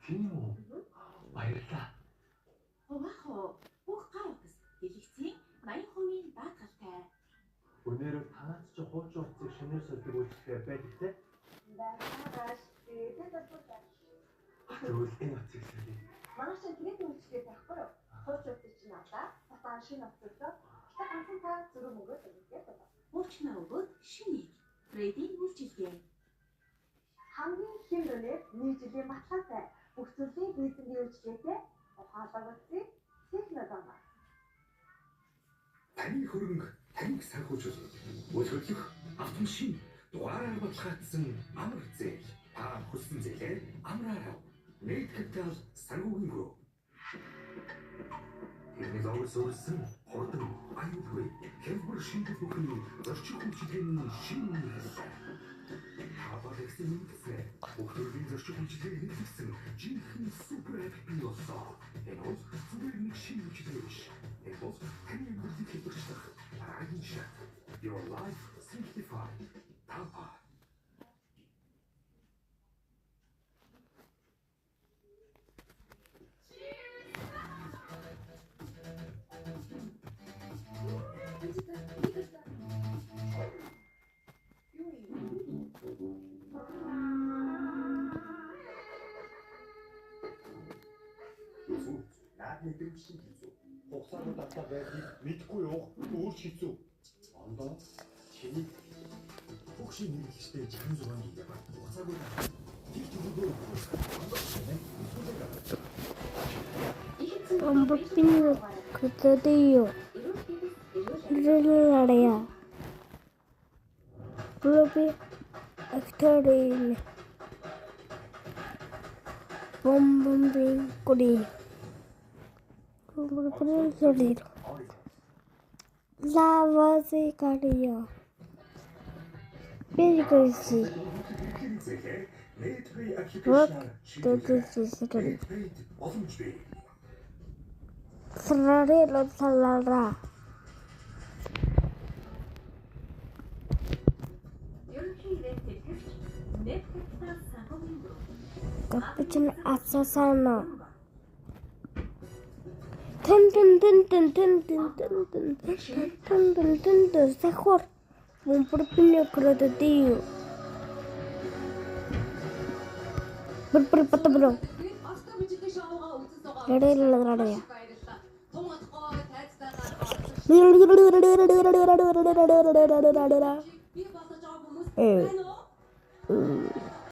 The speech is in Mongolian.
Тийм үү? Баярлалаа. Ховаахоо бүх гар утас дэлгэцийн 80% даатгалтай. Өнөөдөр танаас ч хуучин утсыг шинээр сольдог үйлчлэгээ байдаг те? Байгаагаш тэгээд болчихсон. Тэгвэл энэ утсыг сольё. Манай чинь тэгээд үйлчлэгээ байхгүй юу? Хуучин утас чинь надаа. Батан шинэ утасаа. Гэтэ ганцхан та зүрх мөнгө төлөвлөж байна. Хуучнаа өгөөд шинийг. Фредийн үйлчилгээ. Хамгийн хим өнөр нэг жилийн баталгаатай. Бүх зүйлийн бизнесийн үйлчлэгээтэй ухаалаг утсыг технологи. Таны хөрөнгө таныг санхүүжүүл. Өсгөх автомашин дугаараар баталгаажсан амар зээл. Та хүссэн зээлээр амраарай. Net Capital санхүүгийн бюро. Технологи суурьсан хурдан аюулгүй хялбар шинжлэх ухааны зорчих үйлчилгээний шинэ хэлбэр. Хабалексэн үндэснээ бүхний зорчих үйлчилгээг хэрэглэсэн жинхэнэ супер апп бий болсон. Энэ бол зүгээр нэг шинэ үйлчилгээ биш. Энэ бол таны амьдралыг хэлбэрчлэх дараагийн шат. Your life simplified. Тапа. Мэдэрсэн хэцүү. Хугацаанд татаа байдгийг мэдгүй явах өөр хэцүү. Ондоо чиний бүгшийн нэрэлжтэй жахан зураг хийгээ баг. Хугацаагүй татаа. Тэр төгөөгөө Бомбопин кутадею. Релария. Проби акторин. Бомбопин кури. Лавази карио. Бигоси. Вот тут здесь. Срари лоталара. Капучино ассасано. Захор. Бомбопин кутадею. Патабро. Релария. Би